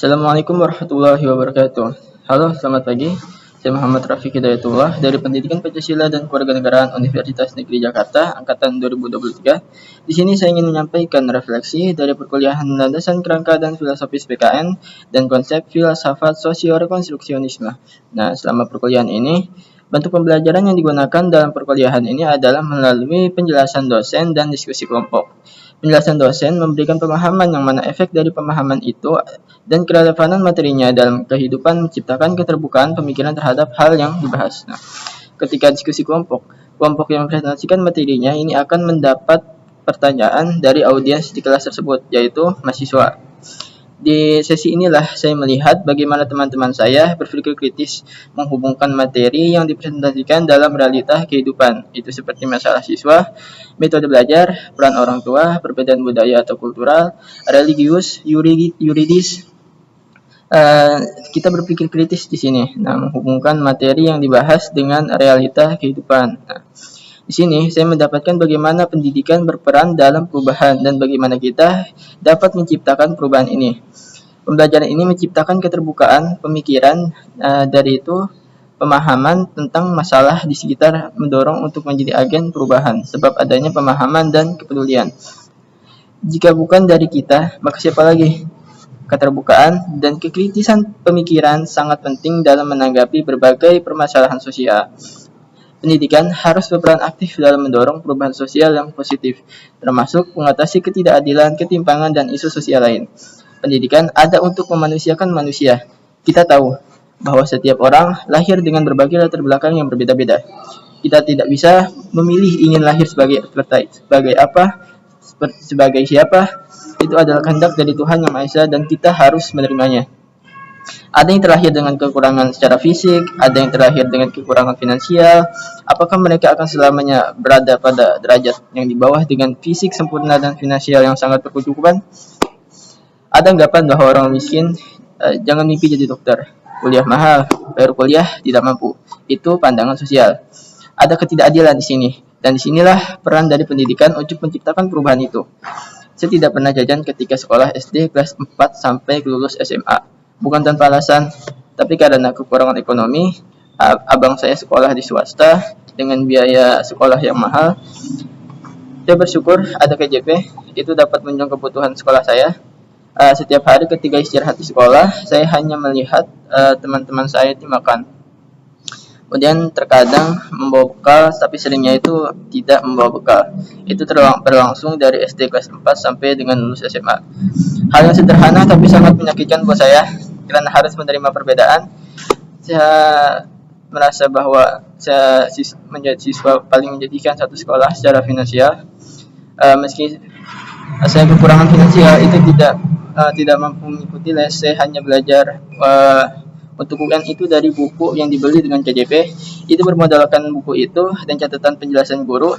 Assalamualaikum warahmatullahi wabarakatuh. Halo, selamat pagi. Saya Muhammad Rafiq Hidayatullah dari Pendidikan Pancasila dan Kewarganegaraan Universitas Negeri Jakarta angkatan 2023. Di sini saya ingin menyampaikan refleksi dari perkuliahan landasan kerangka dan filosofis PKN dan konsep filsafat sosio-rekonstruksionisme. Nah, selama perkuliahan ini, bentuk pembelajaran yang digunakan dalam perkuliahan ini adalah melalui penjelasan dosen dan diskusi kelompok. Penjelasan dosen memberikan pemahaman yang mana efek dari pemahaman itu dan kerelevanan materinya dalam kehidupan menciptakan keterbukaan pemikiran terhadap hal yang dibahas. Nah, ketika diskusi kelompok yang mempresentasikan materinya ini akan mendapat pertanyaan dari audiens di kelas tersebut, yaitu mahasiswa. Di sesi inilah saya melihat bagaimana teman-teman saya berpikir kritis menghubungkan materi yang dipresentasikan dalam realita kehidupan. Itu seperti masalah siswa, metode belajar, peran orang tua, perbedaan budaya atau kultural, religius, yuridis. Kita berpikir kritis di sini. Nah, menghubungkan materi yang dibahas dengan realita kehidupan. Nah, di sini saya mendapatkan bagaimana pendidikan berperan dalam perubahan dan bagaimana kita dapat menciptakan perubahan ini. Pembelajaran ini menciptakan keterbukaan pemikiran, dari itu pemahaman tentang masalah di sekitar mendorong untuk menjadi agen perubahan sebab adanya pemahaman dan kepedulian. Jika bukan dari kita, maka siapa lagi? Keterbukaan dan kekritisan pemikiran sangat penting dalam menanggapi berbagai permasalahan sosial. Pendidikan harus berperan aktif dalam mendorong perubahan sosial yang positif, termasuk mengatasi ketidakadilan, ketimpangan, dan isu sosial lain. Pendidikan ada untuk memanusiakan manusia. Kita tahu bahwa setiap orang lahir dengan berbagai latar belakang yang berbeda-beda. Kita tidak bisa memilih ingin lahir sebagai sebagai apa, sebagai siapa. Itu adalah kehendak dari Tuhan Yang Maha Esa dan kita harus menerimanya. Ada yang terlahir dengan kekurangan secara fisik, ada yang terlahir dengan kekurangan finansial. Apakah mereka akan selamanya berada pada derajat yang di bawah dengan fisik sempurna dan finansial yang sangat berkecukupan? Ada anggapan bahwa orang miskin jangan mimpi jadi dokter. Kuliah mahal, bayar kuliah tidak mampu. Itu pandangan sosial. Ada ketidakadilan di sini, dan disinilah peran dari pendidikan untuk menciptakan perubahan itu. Saya tidak pernah jajan ketika sekolah SD kelas 4 sampai lulus SMA. Bukan tanpa alasan, tapi karena kekurangan ekonomi, abang saya sekolah di swasta dengan biaya sekolah yang mahal. Saya bersyukur ada KJP, itu dapat menunjang kebutuhan sekolah saya. Setiap hari ketika istirahat di sekolah, saya hanya melihat teman-teman saya itu makan. Kemudian terkadang membawa bekal, tapi seringnya itu tidak membawa bekal. Itu berlangsung dari SD kelas 4 sampai dengan lulus SMA. Hal yang sederhana tapi sangat menyakitkan buat saya, karena harus menerima perbedaan. Saya merasa bahwa saya menjadi siswa paling menjadikan satu sekolah secara finansial. Meski saya kekurangan finansial itu tidak mampu mengikuti les, saya hanya belajar untuk UN itu dari buku yang dibeli dengan KJP. Itu bermodalkan buku itu dan catatan penjelasan guru.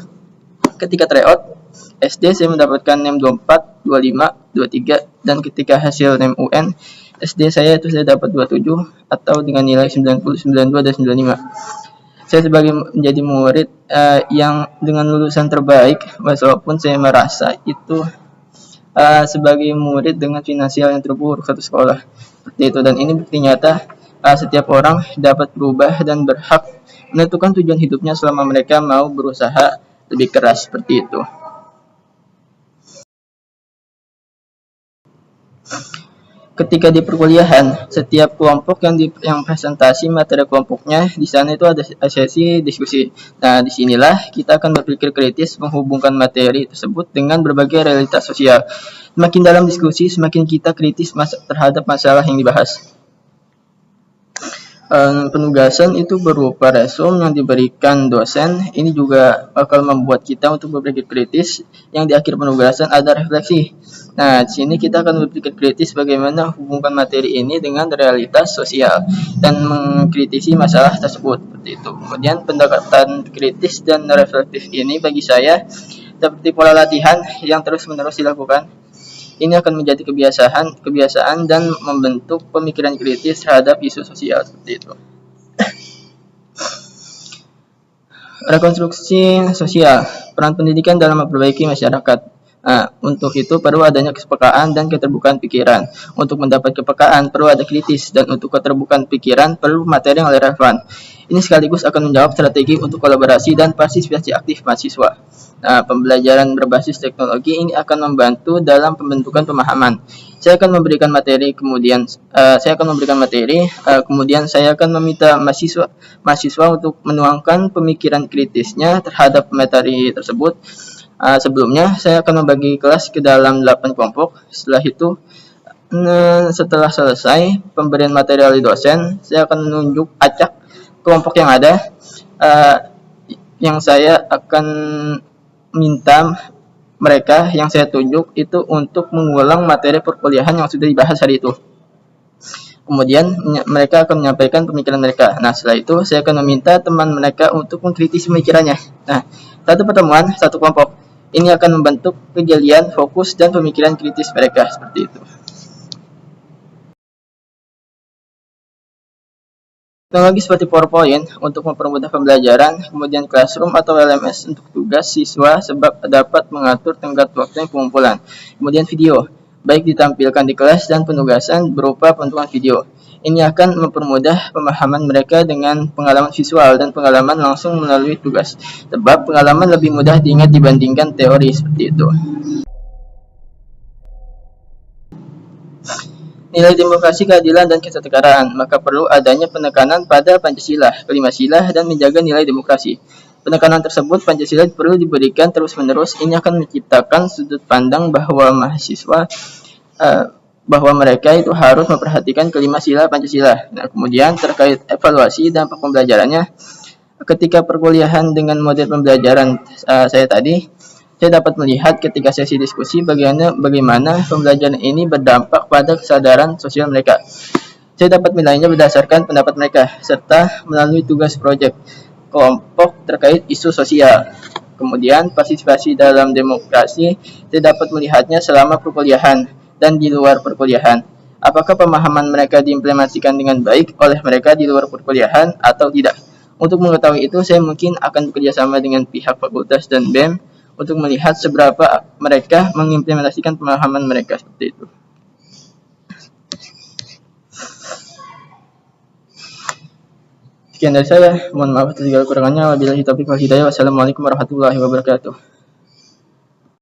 Ketika tryout SD saya mendapatkan NEM 24, 25, 23, dan ketika hasil NEM UN SD saya dapat 27 atau dengan nilai 90, 92, dan 95. Saya sebagai menjadi murid yang dengan lulusan terbaik, walaupun saya merasa itu sebagai murid dengan finansial yang terburuk satu sekolah. Seperti itu, dan ini bukti nyata setiap orang dapat berubah dan berhak menentukan tujuan hidupnya selama mereka mau berusaha lebih keras, seperti itu. Ketika di perkuliahan, setiap kelompok yang presentasi materi kelompoknya, di sana itu ada sesi diskusi. Nah, disinilah kita akan berpikir kritis menghubungkan materi tersebut dengan berbagai realitas sosial. Semakin dalam diskusi, semakin kita kritis terhadap masalah yang dibahas. Penugasan itu berupa resume yang diberikan dosen. Ini juga bakal membuat kita untuk berpikir kritis. Yang di akhir penugasan ada refleksi. Nah, di sini kita akan berpikir kritis bagaimana hubungkan materi ini dengan realitas sosial dan mengkritisi masalah tersebut. Seperti itu. Kemudian pendekatan kritis dan reflektif ini bagi saya seperti pola latihan yang terus-menerus dilakukan. Ini akan menjadi kebiasaan dan membentuk pemikiran kritis terhadap isu sosial, seperti itu. Rekonstruksi sosial, peran pendidikan dalam memperbaiki masyarakat. Nah, untuk itu perlu adanya kesepakaan dan keterbukaan pikiran. Untuk mendapat kepekaan perlu ada kritis, dan untuk keterbukaan pikiran perlu materi yang relevan. Ini sekaligus akan menjawab strategi untuk kolaborasi dan partisipasi aktif mahasiswa. Nah, pembelajaran berbasis teknologi ini akan membantu dalam pembentukan pemahaman. Saya akan memberikan materi, kemudian saya akan meminta mahasiswa untuk menuangkan pemikiran kritisnya terhadap materi tersebut. Sebelumnya, saya akan membagi kelas ke dalam 8 kelompok. Setelah selesai pemberian materi oleh dosen, saya akan menunjuk acak kelompok yang ada, yang saya akan minta mereka yang saya tunjuk itu untuk mengulang materi perkuliahan yang sudah dibahas hari itu. Kemudian mereka akan menyampaikan pemikiran mereka. Nah, setelah itu saya akan meminta teman mereka untuk mengkritisi pemikirannya. Nah, satu pertemuan, satu kelompok. Ini akan membentuk kejelian, fokus, dan pemikiran kritis mereka, seperti itu. Teknologi seperti PowerPoint untuk mempermudah pembelajaran, kemudian Classroom atau LMS untuk tugas siswa sebab dapat mengatur tenggat waktu pengumpulan. Kemudian video, baik ditampilkan di kelas dan penugasan berupa penunjukan video. Ini akan mempermudah pemahaman mereka dengan pengalaman visual dan pengalaman langsung melalui tugas. Sebab pengalaman lebih mudah diingat dibandingkan teori, seperti itu. Nilai demokrasi, keadilan, dan kesetaraan, maka perlu adanya penekanan pada Pancasila, kelima sila, dan menjaga nilai demokrasi. Penekanan tersebut Pancasila perlu diberikan terus-menerus. Ini akan menciptakan sudut pandang bahwa mereka itu harus memperhatikan kelima sila Pancasila. Nah, kemudian terkait evaluasi dampak pembelajarannya, ketika perkuliahan dengan model pembelajaran saya dapat melihat ketika sesi diskusi bagaimana pembelajaran ini berdampak pada kesadaran sosial mereka. Saya dapat menilainya berdasarkan pendapat mereka, serta melalui tugas proyek kelompok terkait isu sosial. Kemudian partisipasi dalam demokrasi, saya dapat melihatnya selama perkuliahan dan di luar perkuliahan. Apakah pemahaman mereka diimplementasikan dengan baik oleh mereka di luar perkuliahan atau tidak? Untuk mengetahui itu, saya mungkin akan bekerjasama dengan pihak fakultas dan BEM untuk melihat seberapa mereka mengimplementasikan pemahaman mereka, seperti itu. Sekian dari saya. Mohon maaf atas segala kekurangannya. Wabillahi taufiq wal hidayah. Wassalamualaikum warahmatullahi wabarakatuh.